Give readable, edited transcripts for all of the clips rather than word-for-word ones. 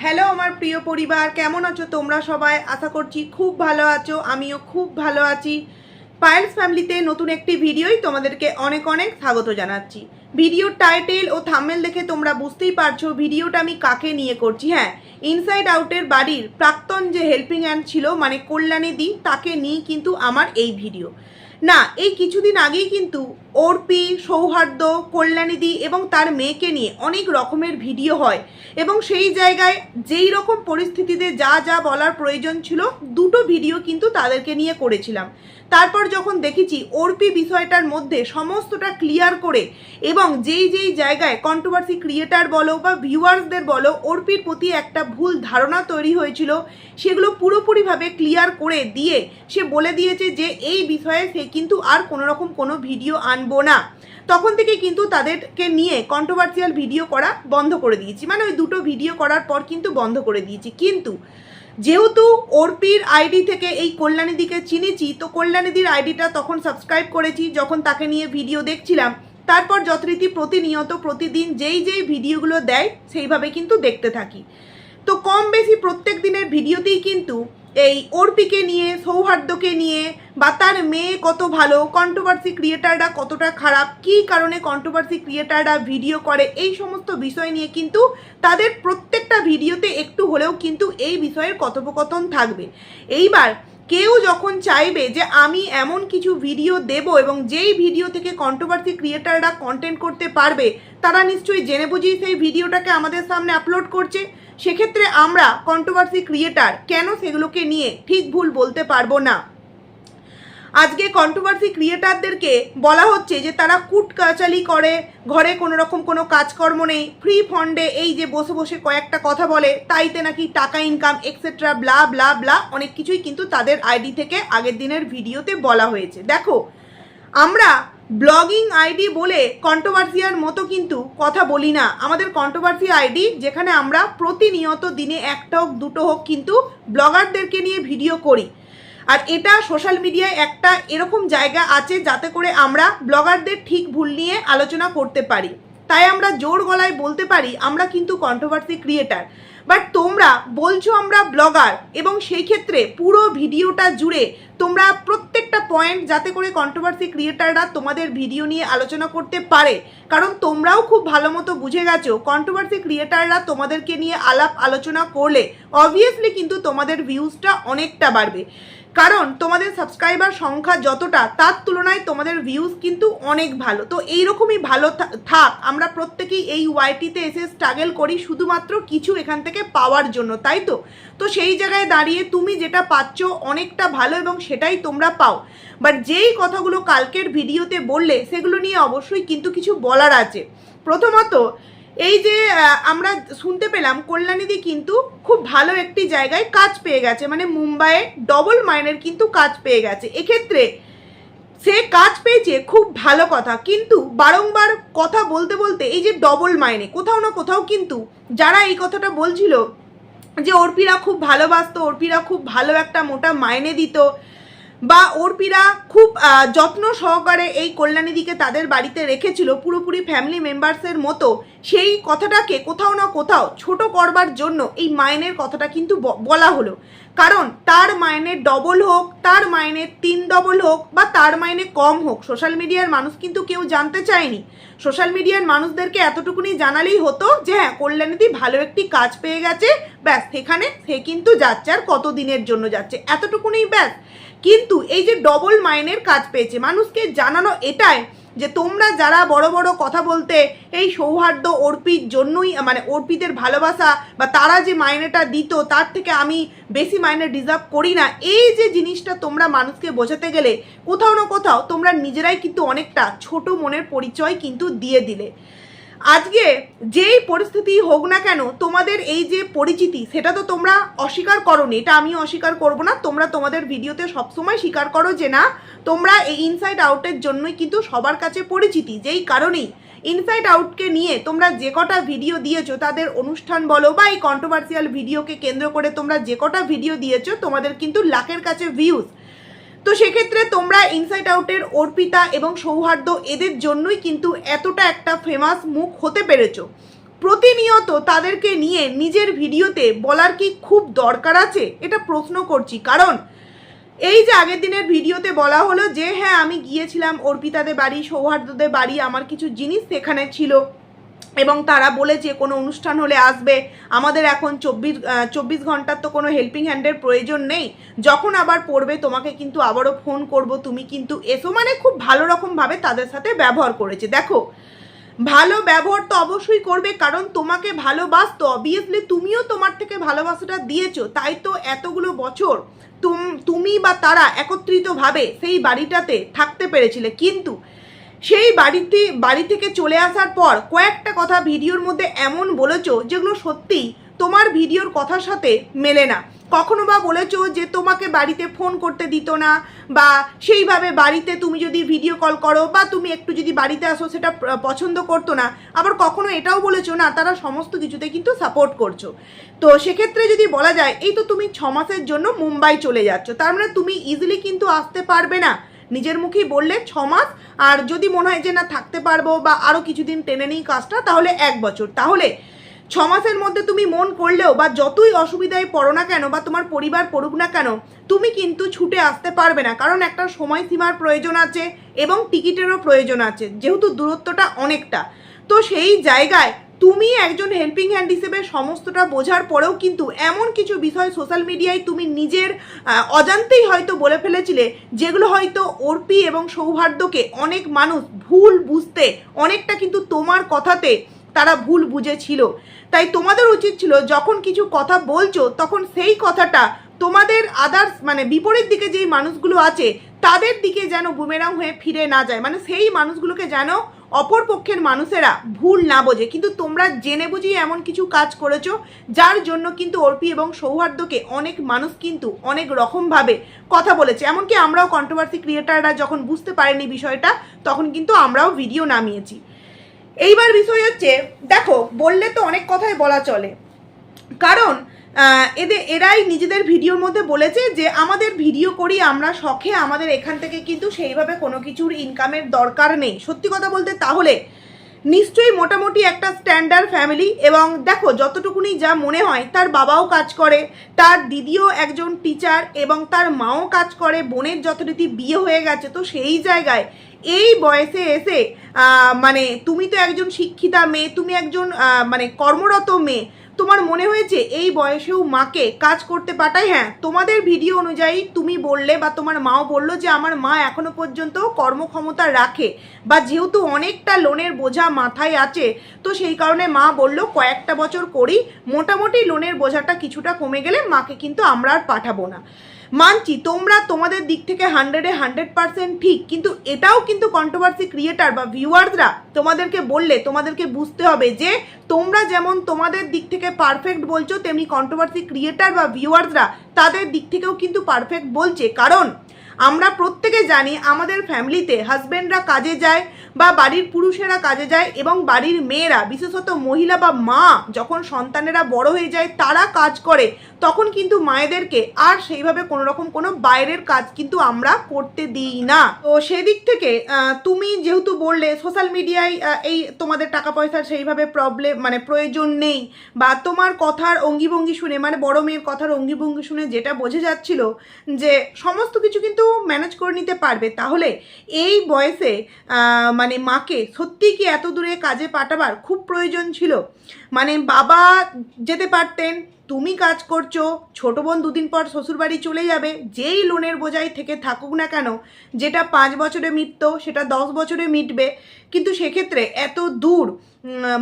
Hello আমার প্রিয় পরিবার, কেমন আছো তোমরা সবাই? আশা করছি খুব ভালো আছো, আমিও খুব ভালো আছি। পায়েলস ফ্যামিলিতে নতুন একটি ভিডিওই তোমাদেরকে অনেক অনেক স্বাগত জানাচ্ছি। ভিডিওর টাইটেল ও থাম্বনেল দেখে তোমরা বুঝতেই পারছো ভিডিওটা আমি কাকে নিয়ে করছি। হ্যাঁ, ইনসাইড আউটের বাড়ির প্রাক্তন যে হেল্পিং হ্যান্ড ছিল মানে কল্যাণী দি, তাকে নিয়ে কিন্তু আমার এই ভিডিও। না, এই কিছুদিন আগেই কিন্তু অর্পি, সৌহার্দ্য, কল্যাণীদি এবং তার মেয়েকে নিয়ে অনেক রকমের ভিডিও হয় এবং সেই জায়গায় যেই রকম পরিস্থিতিতে যা যা বলার প্রয়োজন ছিল দুটো ভিডিও কিন্তু তাদেরকে নিয়ে করেছিলাম। তারপর যখন দেখেছি অর্পি বিষয়টার মধ্যে সমস্তটা ক্লিয়ার করে এবং যেই যেই জায়গায় কন্ট্রোভার্সি ক্রিয়েটার বলো বা ভিউয়ার্সদের বলো অর্পির প্রতি একটা ভুল ধারণা তৈরি হয়েছিল, সেগুলো পুরোপুরিভাবে ক্লিয়ার করে দিয়ে সে বলে দিয়েছে যে এই বিষয়ে সে কিন্তু আর কোনো রকম কোনো ভিডিও আনবো না। তখন থেকে কিন্তু তাদেরকে নিয়ে কন্ট্রোভার্সিয়াল ভিডিও করা বন্ধ করে দিয়েছি, মানে ওই দুটো ভিডিও করার পর কিন্তু বন্ধ করে দিয়েছি। কিন্তু যেহেতু অর্পির আইডি থেকে এই কল্যাণীদিকে চিনেছি, তো কল্যাণীদির আইডিটা তখন সাবস্ক্রাইব করেছি যখন তাকে নিয়ে ভিডিও দেখছিলাম। তারপর যথারীতি প্রতিনিয়ত প্রতিদিন যেই যেই ভিডিওগুলো দেয় সেইভাবে কিন্তু দেখতে থাকি। তো কম বেশি প্রত্যেক দিনের ভিডিওতেই কিন্তু এই অর্পিকে নিয়ে, সৌহার্দ্যকে নিয়ে বা তার মেয়ে কত ভালো, কন্ট্রোভার্সি ক্রিয়েটাররা কতটা খারাপ, কী কারণে কন্ট্রোভার্সি ক্রিয়েটাররা ভিডিও করে, এই সমস্ত বিষয় নিয়ে কিন্তু তাদের প্রত্যেকটা ভিডিওতে একটু হলেও কিন্তু এই বিষয়ের কথোপকথন থাকবে। এইবার কেউ যখন চাইবে যে আমি এমন কিছু ভিডিও দেব এবং যেই ভিডিও থেকে কন্ট্রোভার্সি ক্রিয়েটাররা কন্টেন্ট করতে পারবে, তারা নিশ্চয়ই জেনে বুঝেই সেই ভিডিওটাকে আমাদের সামনে আপলোড করছে। সেক্ষেত্রে আমরা কন্ট্রোভার্সি ক্রিয়েটার কেন সেগুলোকে নিয়ে ঠিক ভুল বলতে পারবো না? আজকে কন্ট্রোভার্সি ক্রিয়েটারদেরকে বলা হচ্ছে যে তারা কুট কাচালি করে, ঘরে কোনো রকম কোনো কাজকর্ম নেই, ফ্রি ফান্ডে এই যে বসে বসে কয়েকটা কথা বলে, তাইতে নাকি টাকা ইনকাম এক্সেট্রা ব্লা ব্লা ব্লা অনেক কিছুই কিন্তু তাদের আইডি থেকে আগের দিনের ভিডিওতে বলা হয়েছে। দেখো, আমরা ব্লগিং আইডি বলে কন্ট্রোভার্সিয়ার মতো কিন্তু কথা বলি না। আমাদের কন্ট্রোভার্সি আইডি যেখানে আমরা প্রতিনিয়ত দিনে একটা হোক দুটো হোক কিন্তু ব্লগারদেরকে নিয়ে ভিডিও করি। আর এটা সোশ্যাল মিডিয়ায় একটা এরকম জায়গা আছে যাতে করে আমরা ব্লগারদের ঠিক ভুল নিয়ে আলোচনা করতে পারি। তাই আমরা জোর গলায় বলতে পারি আমরা কিন্তু কন্ট্রোভার্সি ক্রিয়েটার। বাট তোমরা বলছো আমরা ব্লগার, এবং সেই ক্ষেত্রে পুরো ভিডিওটা জুড়ে তোমরা প্রত্যেকটা পয়েন্ট যাতে করে কন্ট্রোভার্সি ক্রিয়েটাররা তোমাদের ভিডিও নিয়ে আলোচনা করতে পারে, কারণ তোমরাও খুব ভালো মতো বুঝে গেছো কন্ট্রোভার্সি ক্রিয়েটাররা তোমাদেরকে নিয়ে আলাপ আলোচনা করলে অবভিয়াসলি কিন্তু তোমাদের ভিউজটা অনেকটা বাড়বে। কারণ তোমাদের সাবস্ক্রাইবার সংখ্যা যতটা, তার তুলনায় তোমাদের ভিউজ কিন্তু অনেক ভালো। তো এইরকমই ভালো থাক, আমরা প্রত্যেকেই এই ওয়াইটিতে এসে স্ট্রাগল করি শুধুমাত্র কিছু এখান থেকে পাওয়ার জন্য, তাই তো? তো সেই জায়গায় দাঁড়িয়ে তুমি যেটা পাচ্ছ অনেকটা ভালো এবং সেটাই তোমরা পাও। বাট যেই কথাগুলো কালকের ভিডিওতে বললে সেগুলো নিয়ে অবশ্যই কিন্তু কিছু বলার আছে। প্রথমত, এই যে আমরা শুনতে পেলাম কল্যাণীদি কিন্তু খুব ভালো একটি জায়গায় কাজ পেয়ে গেছে, মানে মুম্বাইয়ে ডবল মাইনের কিন্তু কাজ পেয়ে গেছে। এক্ষেত্রে সে কাজ পেয়েছে খুব ভালো কথা, কিন্তু বারংবার কথা বলতে বলতে এই যে ডবল মাইনে কোথাও না কোথাও কিন্তু যারা এই কথাটা বলছিল যে অর্পিরা খুব ভালোবাসতো, অর্পিরা খুব ভালো একটা মোটা মাইনে দিত বা অর্পিরা খুব যত্ন সহকারে এই কল্যাণীদিকে তাদের বাড়িতে রেখেছিল পুরোপুরি ফ্যামিলি মেম্বার্সের মতো, সেই কথাটাকে কোথাও না কোথাও ছোট করবার জন্য এই মাইনের কথাটা কিন্তু বলা হলো। কারণ তার মাইনে ডবল হোক, তার মাইনে 3 ডবল হোক বা তার মাইনে কম হোক, সোশ্যাল মিডিয়ার মানুষ কিন্তু কেউ জানতে চায়নি। সোশ্যাল মিডিয়ার মানুষদেরকে এতটুকুনি জানালেই হতো যে হ্যাঁ কল্যাণীদি ভালো একটি কাজ পেয়ে গেছে, ব্যাস সেখানে সে কিন্তু যাচ্ছে, আর কত দিনের জন্য যাচ্ছে এতটুকুনি ব্যাস। কিন্তু এই যে ডবল মাইনের কাজ পেয়েছে, মানুষকে জানানো এটাই যে তোমরা যারা বড় বড় কথা বলতে এই সৌহার্দ্য অর্পির জন্যই, মানে অর্পিতের ভালোবাসা বা তারা যে মাইনেটা দিত তার থেকে আমি বেশি মাইনে ডিজার্ভ করি না, এই যে জিনিসটা তোমরা মানুষকে বোঝাতে গেলে কোথাও না কোথাও তোমরা নিজেরাই কিন্তু অনেকটা ছোট মনের পরিচয় কিন্তু দিয়ে দিলে। আজকে যেই পরিস্থিতি হোক না কেন তোমাদের এই যে পরিচিতি সেটা তো তোমরা অস্বীকার করোনি, এটা আমিও অস্বীকার করব না। তোমরা তোমাদের ভিডিওতে সবসময় স্বীকার করো যে না তোমরা এই ইনসাইড আউটের জন্যই কিন্তু সবার কাছে পরিচিতি, যেই কারণেই ইনসাইড আউটকে নিয়ে তোমরা যে কটা ভিডিও দিয়েছো, তাদের অনুষ্ঠান বলো বা এই কন্ট্রোভার্সিয়াল ভিডিওকে কেন্দ্র করে তোমরা যে কটা ভিডিও দিয়েছো তোমাদের কিন্তু লাখের কাছে ভিউজ। তো সেক্ষেত্রে তোমরা ইনসাইড আউটের অর্পিতা এবং সৌহার্দ্য এদের জন্যই কিন্তু এতটা একটা ফেমাস মুখ হতে পেরেছো। প্রতিনিয়ত তাদেরকে নিয়ে নিজের ভিডিওতে বলার কি খুব দরকার আছে? এটা প্রশ্ন করছি। কারণ এই যে আগের দিনের ভিডিওতে বলা হলো যে হ্যাঁ আমি গিয়েছিলাম অর্পিতাদের বাড়ি, সৌহার্দ্যদের বাড়ি, আমার কিছু জিনিস সেখানে ছিল এবং তারা বলেছে কোনো অনুষ্ঠান হলে আসবে, আমাদের এখন 24 ঘন্টার তো কোনো হেল্পিং হ্যান্ডের প্রয়োজন নেই, যখন আবার পড়বে তোমাকে কিন্তু আবারও ফোন করব, তুমি কিন্তু এসো, মানে খুব ভালো রকমভাবে তাদের সাথে ব্যবহার করেছে। দেখো, ভালো ব্যবহার তো অবশ্যই করবে, কারণ তোমাকে ভালোবাসতো, অবভিয়াসলি তুমিও তোমার থেকে ভালোবাসাটা দিয়েছো, তাই তো এতগুলো বছর তুমি বা তারা একত্রিতভাবে সেই বাড়িটাতে থাকতে পেরেছিলে। কিন্তু সেই বাড়ি থেকে চলে আসার পর কয়েকটা কথা ভিডিওর মধ্যে এমন বলেছো যেগুলো সত্যি তোমার ভিডিওর কথার সাথে মেলে না। কখনো বা বলেছো যে তোমাকে বাড়িতে ফোন করতে দিত না, বা সেইভাবে বাড়িতে তুমি যদি ভিডিও কল করো বা তুমি একটু যদি বাড়িতে আসো সেটা পছন্দ করতো না। আবার কখনো এটাও বলেছো না তারা সমস্ত কিছুতে কিন্তু সাপোর্ট করছো। তো সেক্ষেত্রে যদি বলা যায়, এই তো তুমি 6 মাসের জন্য মুম্বাই চলে যাচ্ছ, তার মানে তুমি ইজিলি কিন্তু আসতে পারবে না। নিজের মুখেই বললে 6 মাস, আর যদি মনে হয় যে না থাকতে পারবো বা আরও কিছুদিন টেনে নিই কাজটা, তাহলে 1 বছর। তাহলে 6 মাসের মধ্যে তুমি মন করলেও বা যতই অসুবিধায় পড়ো না কেন বা তোমার পরিবার পড়ুক না কেন, তুমি কিন্তু ছুটে আসতে পারবে না, কারণ একটা সময়সীমার প্রয়োজন আছে এবং টিকিটেরও প্রয়োজন আছে, যেহেতু দূরত্বটা অনেকটা। তো সেই জায়গায় তুমি একজন হেল্পিং হ্যান্ড হিসেবে সমস্তটা বোঝার পরেও কিন্তু এমন কিছু বিষয় সোশ্যাল মিডিয়ায় তুমি নিজের অজান্তেই হয়তো বলে ফেলেছিলে, যেগুলো হয়তো অর্পি এবং সৌহার্দ্যকে অনেক মানুষ ভুল বুঝতে অনেকটা কিন্তু তোমার কথাতে তারা ভুল বুঝেছিল। তাই তোমাদের উচিত ছিল যখন কিছু কথা বলছো তখন সেই কথাটা তোমাদের আদার্স মানে বিপরীত দিকে যেই মানুষগুলো আছে তাদের দিকে যেন বুমেরাং হয়ে ফিরে না যায়, মানে সেই মানুষগুলোকে যেন অপর পক্ষের মানুষেরা ভুল না বোঝে। কিন্তু তোমরা জেনে বুঝিয়ে এমন কিছু কাজ করেছো যার জন্য কিন্তু অর্পি এবং সৌহার্দ্যকে অনেক মানুষ কিন্তু অনেক রকমভাবে কথা বলেছে। এমনকি আমরাও কন্ট্রোভার্সি ক্রিয়েটাররা যখন বুঝতে পারিনি বিষয়টা, তখন কিন্তু আমরাও ভিডিও নামিয়েছি। এইবার বিষয় হচ্ছে, দেখো বললে তো অনেক কথাই বলা চলে, কারণ এরাই নিজেদের ভিডিওর মধ্যে বলেছে যে আমাদের ভিডিও করি আমরা শখে, আমাদের এখান থেকে কিন্তু সেইভাবে কোনো কিছুর ইনকামের দরকার নেই। সত্যি কথা বলতে তাহলে নিশ্চয়ই মোটামুটি একটা স্ট্যান্ডার্ড ফ্যামিলি। এবং দেখো যতটুকুনি যা মনে হয়, তার বাবাও কাজ করে, তার দিদিও একজন টিচার এবং তার মাও কাজ করে, বোনের যথারীতি বিয়ে হয়ে গেছে। তো সেই জায়গায় এই বয়সে এসে মানে তুমি তো একজন শিক্ষিতা মেয়ে, তুমি একজন মানে কর্মরত মেয়ে, তোমার মনে হয়েছে এই বয়সেও মাকে কাজ করতে পাঠায়? হ্যাঁ, তোমাদের ভিডিও অনুযায়ী তুমি বললে বা তোমার মাও বললো যে আমার মা এখনো পর্যন্ত কর্মক্ষমতা রাখে, বা যেহেতু অনেকটা লোনের বোঝা মাথায় আছে তো সেই কারণে মা বলল কয়েকটা বছর করি, মোটামুটি লোনের বোঝাটা কিছুটা কমে গেলে মাকে কিন্তু আমরা আর পাঠাবো না। মানছি তোমরা তোমাদের দিক থেকে 100% ঠিক, কিন্তু এটাও কিন্তু কন্ট্রোভার্সি ক্রিয়েটার বা ভিউয়ার্সরা তোমাদেরকে বললে তোমাদেরকে বুঝতে হবে যে তোমরা যেমন তোমাদের দিক থেকে পারফেক্ট বলছো, তেমনি কন্ট্রোভার্সি ক্রিয়েটার বা ভিউয়ার্সরা তাদের দিক থেকেও কিন্তু পারফেক্ট বলছে। কারণ আমরা প্রত্যেকে জানি আমাদের ফ্যামিলিতে হাজব্যান্ডরা কাজে যায় বা বাড়ির পুরুষেরা কাজে যায়, এবং বাড়ির মেয়েরা বিশেষত মহিলা বা মা যখন সন্তানেরা বড় হয়ে যায় তারা কাজ করে, তখন কিন্তু মায়েদেরকে আর সেইভাবে কোনো রকম কোনো বাইরের কাজ কিন্তু আমরা করতে দিই না। তো সেদিক থেকে তুমি যেহেতু বললে সোশ্যাল মিডিয়ায় এই তোমাদের টাকা পয়সার সেইভাবে প্রবলেম মানে প্রয়োজন নেই, বা তোমার কথার অঙ্গিভঙ্গি শুনে মানে বড় মেয়ের কথার অঙ্গিভঙ্গি শুনে যেটা বোঝা যাচ্ছিল যে সমস্ত কিছু কিন্তু ম্যানেজ করে নিতে পারবে, তাহলে এই বয়সে মানে মাকে সত্যি কি এত দূরে কাজে পাঠাবার খুব প্রয়োজন ছিল? মানে বাবা যেতে পারতেন, তুমি কাজ করছো, ছোটো বোন 2 দিন পর শ্বশুরবাড়ি চলে যাবে, যেই লোনের বোঝাই থেকে থাকুক না কেন, যেটা 5 বছরে মিটতো সেটা 10 বছরে মিটবে। কিন্তু সেক্ষেত্রে এত দূর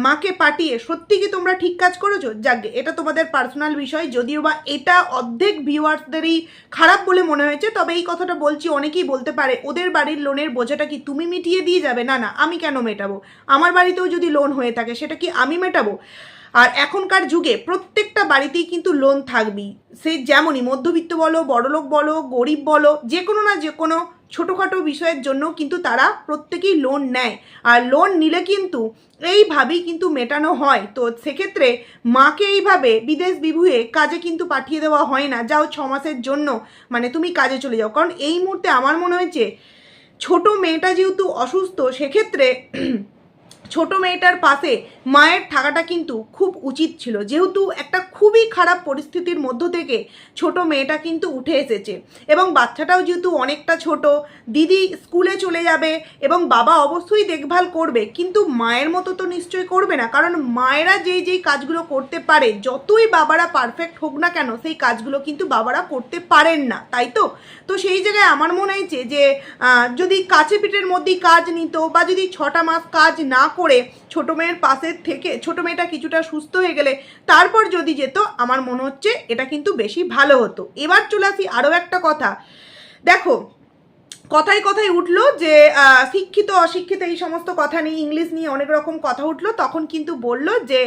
মাকে পাঠিয়ে সত্যি কি তোমরা ঠিক কাজ করেছো? যাক, এটা তোমাদের পার্সোনাল বিষয়, যদিও বা এটা অর্ধেক ভিউয়ার্সদেরই খারাপ বলে মনে হয়েছে। তবে এই কথাটা বলছি, অনেকেই বলতে পারে ওদের বাড়ির লোনের বোঝাটা কি তুমি মিটিয়ে দিয়ে যাবে? না না, আমি কেন মেটাবো? আমার বাড়িতেও যদি লোন হয়ে থাকে সেটা কি আমি মেটাবো? আর এখনকার যুগে প্রত্যেকটা বাড়িতেই কিন্তু লোন থাকবেই, সে যেমনই মধ্যবিত্ত বলো, বড়লোক বলো, গরিব বলো, যে কোনো না যে কোনো ছোটোখাটো বিষয়ের জন্য কিন্তু তারা প্রত্যেকেই লোন নেয়। আর লোন নিলে কিন্তু এইভাবেই কিন্তু মেটানো হয়। তো সেক্ষেত্রে মাকে এইভাবে বিদেশ বিভুঁয়ে কাজে কিন্তু পাঠিয়ে দেওয়া হয় না, যাও 6 মাসের জন্য মানে তুমি কাজে চলে যাও। কারণ এই মুহূর্তে আমার মনে হয়েছে ছোট মেয়েটা যেহেতু অসুস্থ, সেক্ষেত্রে ছোট মেয়েটার পাশে মায়ের থাকাটা কিন্তু খুব উচিত ছিল, যেহেতু একটা খুবই খারাপ পরিস্থিতির মধ্য থেকে ছোট মেয়েটা কিন্তু উঠে এসেছে এবং বাচ্চাটাও যেহেতু অনেকটা ছোট, দিদি স্কুলে চলে যাবে এবং বাবা অবশ্যই দেখভাল করবে, কিন্তু মায়ের মতো তো নিশ্চয়ই করবে না, কারণ মায়েরা যেই কাজগুলো করতে পারে, যতই বাবারা পারফেক্ট হোক না কেন সেই কাজগুলো কিন্তু বাবারা করতে পারেন না, তাই তো? তো সেই জায়গায় আমার মনে হয়েছে যে যদি কাছে পিঠের মধ্যেই কাজ নিত বা যদি 6টা মাস কাজ না করে ছোট মেয়ের পাশে থেকে ছোট মেয়েটা কিছুটা সুস্থ হয়ে গেলে তারপর যদি যেত, আমার মনে হচ্ছে এটা কিন্তু বেশি ভালো হতো। এবার চলে আসি আরও একটা কথা। দেখো, কথায় কথায় উঠলো যে শিক্ষিত অশিক্ষিত এই সমস্ত কথা নিয়ে, ইংলিশ নিয়ে অনেক রকম কথা উঠলো। তখন কিন্তু বললো যে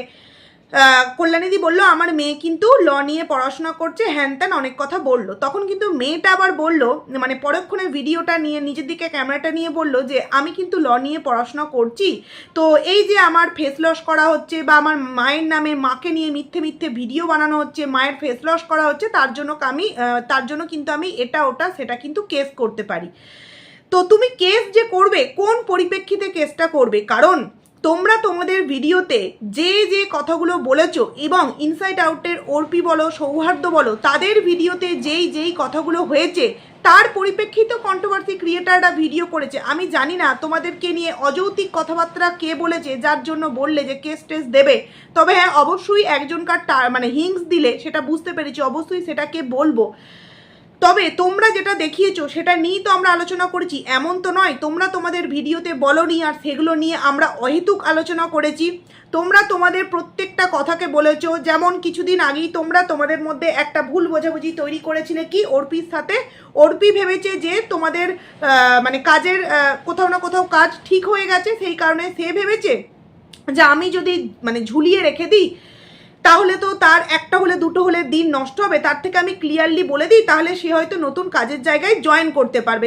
কল্যাণীদি বলল আমার মেয়ে কিন্তু ল নিয়ে পড়াশোনা করছে, হ্যান ত্যান অনেক কথা বললো। তখন কিন্তু মেয়েটা আবার বললো, মানে পরক্ষণে ভিডিওটা নিয়ে নিজের দিকে ক্যামেরাটা নিয়ে বললো যে আমি কিন্তু ল নিয়ে পড়াশোনা করছি, তো এই যে আমার ফেস লস করা হচ্ছে বা আমার মায়ের নামে মাকে নিয়ে মিথ্যে মিথ্যে ভিডিও বানানো হচ্ছে, মায়ের ফেস লস করা হচ্ছে, তার জন্য কিন্তু আমি এটা ওটা সেটা কিন্তু কেস করতে পারি। তো তুমি কেস যে করবে, কোন পরিপ্রেক্ষিতে কেসটা করবে? কারণ তোমরা তোমাদের ভিডিওতে যে কথাগুলো বলেছো এবং ইনসাইড আউটের অর্পি বলো, সৌহার্দ্য বলো, তাদের ভিডিওতে যেই কথাগুলো হয়েছে তার পরিপ্রেক্ষিতে কন্ট্রোভার্সি ক্রিয়েটাররা ভিডিও করেছে। আমি জানি না তোমাদেরকে নিয়ে অযৌক্তিক কথাবার্তা কে বলেছে, যার জন্য বললে যে কেস টেস দেবে। তবে হ্যাঁ, অবশ্যই একজনকার মানে হিংস দিলে সেটা বুঝতে পেরেছি, অবশ্যই সেটাকে বলবো। তবে তোমরা যেটা দেখিয়েছো সেটা নিয়েই তো আমরা আলোচনা করেছি, এমন তো নয় তোমরা তোমাদের ভিডিওতে বলোনি আর সেগুলো নিয়ে আমরা অহেতুক আলোচনা করেছি। তোমরা তোমাদের প্রত্যেকটা কথাকে বলেছো। যেমন কিছুদিন আগেই তোমরা তোমাদের মধ্যে একটা ভুল বোঝাবুঝি তৈরি করেছিলে কি অর্পির সাথে। অর্পি ভেবেছে যে তোমাদের মানে কাজের কোথাও না কোথাও কাজ ঠিক হয়ে গেছে, সেই কারণে সে ভেবেছে যে আমি যদি মানে ঝুলিয়ে রেখে দিই তাহলে তো তার একটা হলে দুটো হলে দিন নষ্ট হবে, তার থেকে আমি ক্লিয়ারলি বলে দিই, তাহলে সে হয়তো নতুন কাজের জায়গায় জয়েন করতে পারবে।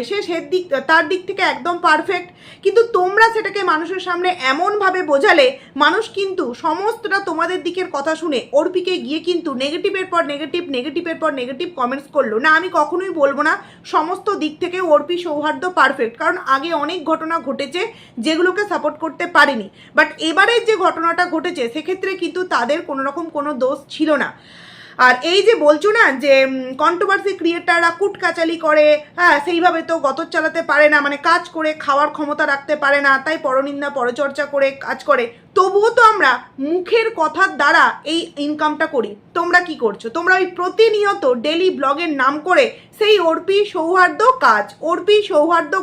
তার দিক থেকে একদম পারফেক্ট। কিন্তু তোমরা সেটাকে মানুষের সামনে এমনভাবে বোঝালে মানুষ কিন্তু সমস্তটা তোমাদের দিকের কথা শুনে অর্পিকে গিয়ে কিন্তু নেগেটিভের পর নেগেটিভ কমেন্টস করলো। না, আমি কখনোই বলবো না সমস্ত দিক থেকে অর্পি সৌহার্দ্য পারফেক্ট, কারণ আগে অনেক ঘটনা ঘটেছে যেগুলোকে সাপোর্ট করতে পারিনি, বাট এবারের যে ঘটনাটা ঘটেছে সেক্ষেত্রে কিন্তু তাদের কোনো দোষ ছিল না। আর এই যে বলছো না যে কন্ট্রোভার্সি ক্রিয়েটাররা কুটকাচালি করে, হ্যাঁ সেইভাবে তো গতর চালাতে পারে না, মানে কাজ করে খাওয়ার ক্ষমতা রাখতে পারে না, তাই পরনিন্দা পরচর্চা করে কাজ করে, তবুও তো আমরা মুখের কথার দ্বারা এই ইনকামটা করি। তোমরা কি করছো? তোমরা ওই প্রতিনিয়ত ডেলি ব্লগের নাম করে সেই অর্পি সৌহার্দ্য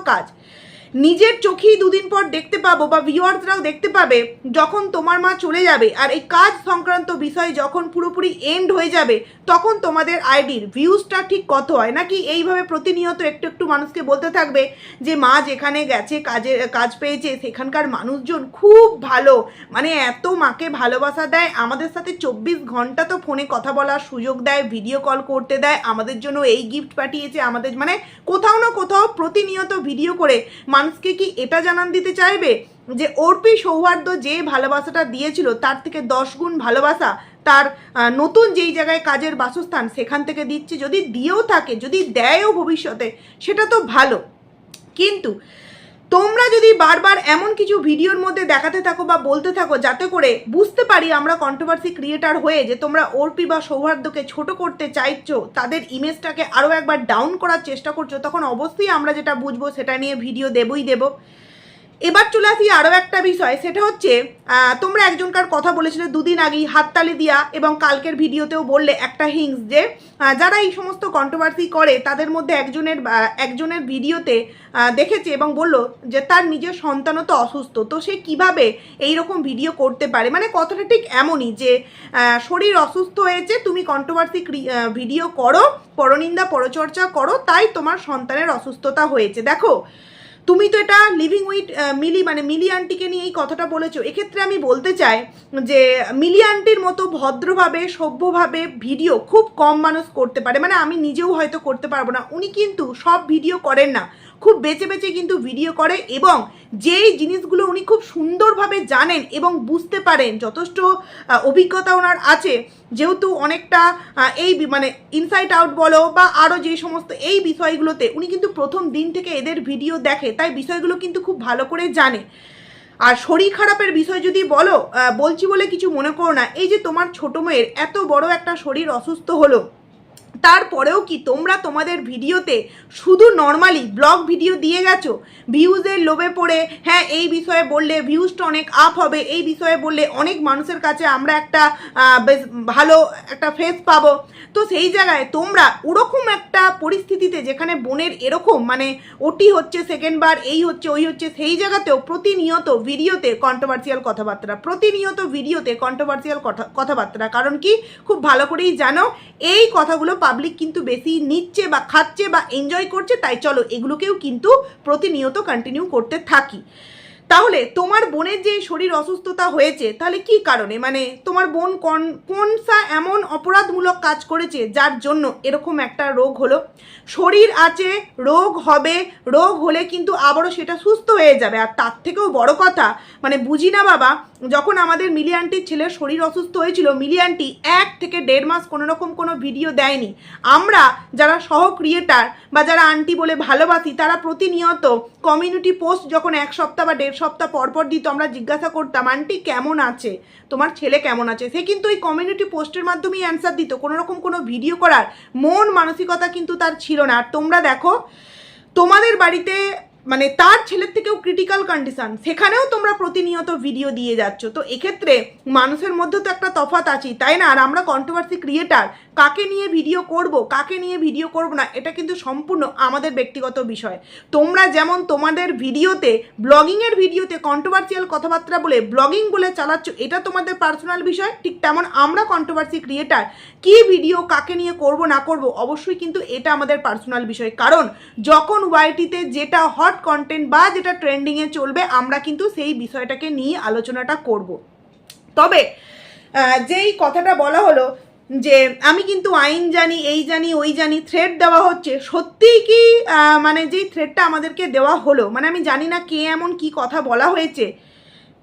কাজ নিজের চোখেই দুদিন পর দেখতে পাবো বা ভিউয়ার্সরাও দেখতে পাবে যখন তোমার মা চলে যাবে আর এই কাজ সংক্রান্ত বিষয় যখন পুরোপুরি এন্ড হয়ে যাবে, তখন তোমাদের আইডির ভিউজটা ঠিক কত হয়। নাকি এইভাবে প্রতিনিয়ত একটু মানুষকে বলতে থাকবে যে মা যেখানে গেছে কাজ পেয়েছে সেখানকার মানুষজন খুব ভালো, মানে এত মাকে ভালোবাসা দেয়, আমাদের সাথে 24 ঘন্টা তো ফোনে কথা বলার সুযোগ দেয়, ভিডিও কল করতে দেয়, আমাদের জন্য এই গিফট পাঠিয়েছে, আমাদের মানে কোথাও না কোথাও প্রতিনিয়ত ভিডিও করে মানুষকে কি এটা জানান দিতে চাইবে যে অর্পি সৌহার্দ্য যে ভালোবাসাটা দিয়েছিল তার থেকে 10 গুণ ভালোবাসা তার নতুন যেই জায়গায় কাজের বাসস্থান সেখান থেকে দিচ্ছে? যদি দিয়েও থাকে, যদি দেয়ও ভবিষ্যতে, সেটা তো ভালো। কিন্তু তোমরা যদি বারবার এমন কিছু ভিডিওর মধ্যে দেখাতে থাকো বা বলতে থাকো যাতে করে বুঝতে পারি আমরা কন্ট্রোভার্সি ক্রিয়েটার হয়ে যে তোমরা অর্পি বা সৌহার্দ্যকে ছোট করতে চাইছো, তাদের ইমেজটাকে আরও একবার ডাউন করার চেষ্টা করছো, তখন অবশ্যই আমরা যেটা বুঝবো সেটা নিয়ে ভিডিও দেবো। এবার চলে আসি আরও একটা বিষয়, সেটা হচ্ছে তোমরা একজনকার কথা বলেছিলে দুদিন আগেই হাততালি দিয়া, এবং কালকের ভিডিওতেও বললে একটা হিংস যে যারা এই সমস্ত কন্ট্রোভার্সি করে তাদের মধ্যে একজনের ভিডিওতে দেখেছে এবং বলল যে তার নিজের সন্তানও তো অসুস্থ, তো সে কিভাবে এইরকম ভিডিও করতে পারে। মানে কথাটা ঠিক এমনই যে শরীর অসুস্থ হয়েছে, তুমি কন্ট্রোভার্সি ভিডিও করো, পরনিন্দা পরচর্চা করো, তাই তোমার সন্তানের অসুস্থতা হয়েছে। দেখো, তুমি তো এটা লিভিং উইথ মিলি আন্টিকে নিয়ে এই কথাটা বলেছো। এক্ষেত্রে আমি বলতে চাই যে মিলি আন্টির মতো ভদ্রভাবে সভ্যভাবে ভিডিও খুব কম মানুষ করতে পারে, মানে আমি নিজেও হয়তো করতে পারবো না। উনি কিন্তু সব ভিডিও করেন না, খুব বেছে বেছে কিন্তু ভিডিও করে, এবং যেই জিনিসগুলো উনি খুব সুন্দরভাবে জানেন এবং বুঝতে পারেন, যথেষ্ট অভিজ্ঞতা ওনার আছে, যেহেতু অনেকটা এই মানে ইনসাইড আউট বলো বা আরও যে সমস্ত এই বিষয়গুলোতে উনি কিন্তু প্রথম দিন থেকে এদের ভিডিও দেখে, তাই বিষয়গুলো কিন্তু খুব ভালো করে জানে। আর শরীর খারাপের বিষয় যদি বলো, বলছি বলে কিছু মনে করো না, এই যে তোমার ছোটো মেয়ের এত বড় একটা শরীর অসুস্থ হলো, তারপরেও কি তোমরা তোমাদের ভিডিওতে শুধু নর্মালি ব্লগ ভিডিও দিয়ে গেছো? ভিউজের লোভে পড়ে, হ্যাঁ এই বিষয়ে বললে ভিউজটা অনেক আপ হবে, এই বিষয়ে বললে অনেক মানুষের কাছে আমরা একটা বেশ ভালো একটা ফেস পাবো। তো সেই জায়গায় তোমরা ওরকম একটা পরিস্থিতিতে যেখানে বোনের এরকম মানে ওটি হচ্ছে সেকেন্ডবার, এই হচ্ছে ওই হচ্ছে, সেই জায়গাতেও প্রতিনিয়ত ভিডিওতে কন্ট্রোভার্সিয়াল কথাবার্তা, প্রতিনিয়ত ভিডিওতে কন্ট্রোভার্সিয়াল কথাবার্তা। কারণ কি, খুব ভালো করেই জানো এই কথাগুলো পাবলিক কিন্তু বেশি নিচ্ছে বা খাচ্ছে বা এনজয় করছে, তাই চলো এগুলোকেও কিন্তু প্রতিনিয়ত কন্টিনিউ করতে থাকি। তাহলে তোমার বোনের যে শরীর অসুস্থতা হয়েছে, তাহলে কি কারণে, মানে তোমার বোন কোনসা এমন অপরাধমূলক কাজ করেছে যার জন্য এরকম একটা রোগ হলো? শরীর আছে, রোগ হবে, রোগ হলে কিন্তু আবারও সেটা সুস্থ হয়ে যাবে। আর তার থেকেও বড় কথা, মানে বুঝি না বাবা, যখন আমাদের মিলি আন্টির ছেলের শরীর অসুস্থ হয়েছিল, মিলি আন্টি 1 থেকে 1.5 মাস কোনো রকম কোনো ভিডিও দেয়নি। আমরা যারা সহ ক্রিয়েটার বা যারা আন্টি বলে ভালোবাসি, তারা প্রতিনিয়ত কমিউনিটি পোস্ট যখন 1 সপ্তাহ বা 1.5 সপ্তাহ পরপর দিত, আমরা জিজ্ঞাসা করতাম আন্টি কেমন আছে, তোমার ছেলে কেমন আছে। সে কিন্তু ওই কমিউনিটি পোস্টের মাধ্যমেই অ্যান্সার দিত, কোনো রকম কোনো ভিডিও করার মন মানসিকতা কিন্তু তার ছিল না। আর তোমরা দেখো তোমাদের বাড়িতে মানে তার ছেলের থেকেও ক্রিটিক্যাল কন্ডিশন, সেখানেও তোমরা প্রতিনিয়ত ভিডিও দিয়ে যাচ্ছ। তো এক্ষেত্রে মানুষের মধ্যে তো একটা তফাৎ আছেই, তাই না? আর আমরা কন্ট্রোভার্সি ক্রিয়েটার, কাকে নিয়ে ভিডিও করব কাকে নিয়ে ভিডিও করব না, এটা কিন্তু সম্পূর্ণ আমাদের ব্যক্তিগত বিষয়। তোমরা যেমন তোমাদের ভিডিওতে, ব্লগিংয়ের ভিডিওতে কন্ট্রোভার্সিয়াল কথাবার্তা বলে ব্লগিং বলে চালাচ্ছ, এটা তোমাদের পার্সোনাল বিষয়, ঠিক তেমন আমরা কন্ট্রোভার্সি ক্রিয়েটার কী ভিডিও কাকে নিয়ে করব না করব, অবশ্যই কিন্তু এটা আমাদের পার্সোনাল বিষয়। কারণ যখন ওয়াইটিতে যেটা হট কন্টেন্ট বা যেটা ট্রেন্ডিংয়ে চলবে, আমরা কিন্তু সেই বিষয়টাকে নিয়ে আলোচনাটা করব। তবে যেই কথাটা বলা হলো যে আমি কিন্তু আইন জানি, এই জানি, ওই জানি, থ্রেড দেওয়া হচ্ছে, সত্যিই কি মানে যেই থ্রেডটা আমাদেরকে দেওয়া হলো, মানে আমি জানি না কে এমন কি কথা বলা হয়েছে,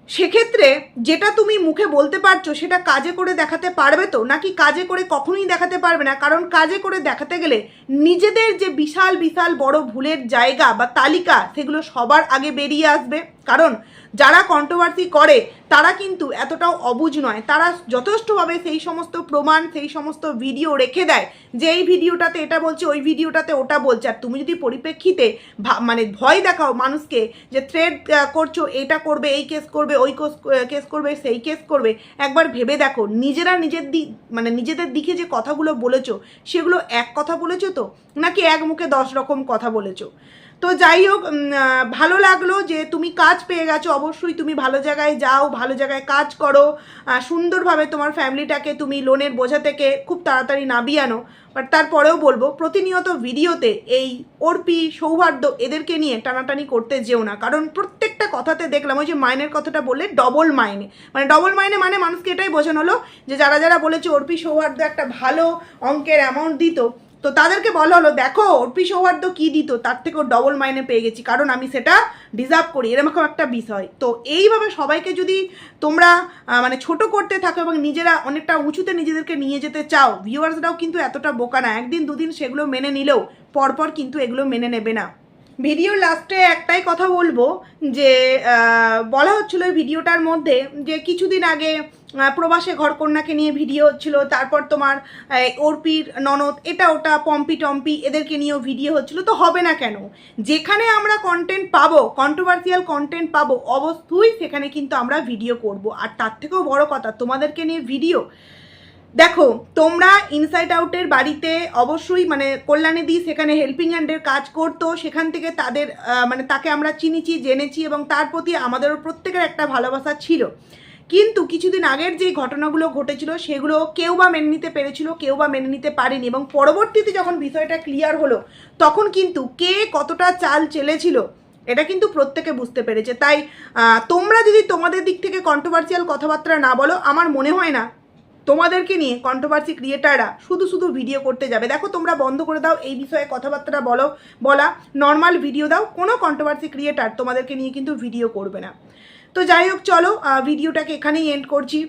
সেক্ষেত্রে যেটা তুমি মুখে বলতে পারছো সেটা কাজে করে দেখাতে পারবে তো, নাকি কাজে করে কখনোই দেখাতে পারবে না? কারণ কাজে করে দেখাতে গেলে নিজেদের যে বিশাল বিশাল বড় ভুলের জায়গা বা তালিকা, সেগুলো সবার আগে বেরিয়ে আসবে। কারণ যারা কন্ট্রোভার্সি করে তারা কিন্তু এতটাও অবুঝ নয়, তারা যথেষ্টভাবে সেই সমস্ত প্রমাণ, সেই সমস্ত ভিডিও রেখে দেয় যে এই ভিডিওটাতে এটা বলছে, ওই ভিডিওটাতে ওটা বলছে। আর তুমি যদি পরিপ্রেক্ষিতে মানে ভয় দেখাও মানুষকে যে থ্রেড করছো, এটা করবে, এই কেস করবে, ওই কেস করবে, সেই কেস করবে, একবার ভেবে দেখো নিজেরা নিজেদের দিকে যে কথাগুলো বলেছো সেগুলো এক কথা বলেছো তো, নাকি এক মুখে 10 রকম কথা বলেছো? তো যাই হোক, ভালো লাগলো যে তুমি কাজ পেয়ে গেছো। অবশ্যই তুমি ভালো জায়গায় যাও, ভালো জায়গায় কাজ করো, সুন্দরভাবে তোমার ফ্যামিলিটাকে তুমি লোনের বোঝা থেকে খুব তাড়াতাড়ি নামিয়ে আনো। বাট তারপরেও বলবো, প্রতিনিয়ত ভিডিওতে এই অর্পি, সৌহার্দ্য এদেরকে নিয়ে টানাটানি করতে যেও না। কারণ প্রত্যেকটা কথাতে দেখলাম, ওই যে মাইনের কথাটা বললে, ডবল মাইনে, ডবল মাইনে মানে মানুষকে এটাই বোঝানো হলো যে যারা যারা বলেছে অর্পি সৌহার্দ্য একটা ভালো অঙ্কের অ্যামাউন্ট দিত, তো তাদেরকে বলা হলো দেখো অর্পি সৌহার্দ্য কী দিত, তার থেকেও ডবল মাইনে পেয়ে গেছি, কারণ আমি সেটা ডিজার্ভ করি, এরকম একটা বিষয়। তো এইভাবে সবাইকে যদি তোমরা মানে ছোট করতে থাকো এবং নিজেরা অনেকটা উঁচুতে নিজেদেরকে নিয়ে যেতে চাও, ভিউয়ার্সরাও কিন্তু এতটা বোকা না, একদিন দুদিন সেগুলো মেনে নিলেও পরপর কিন্তু এগুলো মেনে নেবে না। ভিডিও লাস্টে একটাই কথা বলবো যে বলা হচ্ছিল ভিডিওটার মধ্যে যে কিছুদিন আগে প্রবাসে ঘরকন্যাকে নিয়ে ভিডিও হচ্ছিল, তারপর তোমার অর্পির ননদ এটা ওটা পম্পি টম্পি এদেরকে নিয়েও ভিডিও হচ্ছিল। তো হবে না কেন? যেখানে আমরা কন্টেন্ট পাবো, কন্ট্রোভার্সিয়াল কন্টেন্ট পাবো, অবশ্যই সেখানে কিন্তু আমরা ভিডিও করব। আর তার থেকেও বড় কথা, তোমাদেরকে নিয়ে ভিডিও দেখো, তোমরা ইনসাইড আউটের বাড়িতে অবশ্যই কল্যাণীদি সেখানে হেল্পিং হ্যান্ডের কাজ করতো, সেখান থেকে তাদের তাকে আমরা চিনেছি, জেনেছি এবং তার প্রতি আমাদেরও প্রত্যেকের একটা ভালোবাসা ছিল। কিন্তু কিছুদিন আগের যে ঘটনাগুলো ঘটেছিল সেগুলো কেউ বা মেনে নিতে পেরেছিল, কেউ বা মেনে নিতে পারেনি, এবং পরবর্তীতে যখন বিষয়টা ক্লিয়ার হলো তখন কিন্তু কে কতটা চাল চেলেছিল এটা কিন্তু প্রত্যেকে বুঝতে পেরেছে। তাই তোমরা যদি তোমাদের দিক থেকে কন্ট্রোভার্সিয়াল কথাবার্তা না বলো, আমার মনে হয় না তোমাদেরকে নিয়ে কন্ট্রোভার্সি ক্রিয়েটাররা শুধু শুধু ভিডিও করতে যাবে। দেখো, তোমরা বন্ধ করে দাও এই বিষয়ে কথাবার্তা বলা, নর্মাল ভিডিও দাও, কোনো কন্ট্রোভার্সি ক্রিয়েটার তোমাদেরকে নিয়ে কিন্তু ভিডিও করবে না। তো যাই হোক, চলো ভিডিওটাকে এখানেই এন্ড করছি।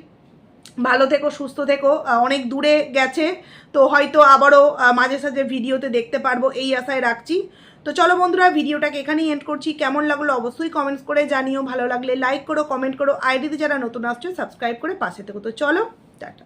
ভালো থেকো, সুস্থ থেকো। অনেক দূরে গেছে, তো হয়তো আবারও মাঝে সাঝে ভিডিওতে দেখতে পারবো এই আশায় রাখছি। তো চলো বন্ধুরা, ভিডিওটাকে এখানেই এন্ড করছি। কেমন লাগলো অবশ্যই কমেন্টস করে জানিও, ভালো লাগলে লাইক করো, কমেন্ট করো, আইডিতে যারা নতুন আসছো সাবস্ক্রাইব করে পাশে থেকো। তো চলো, টাটা।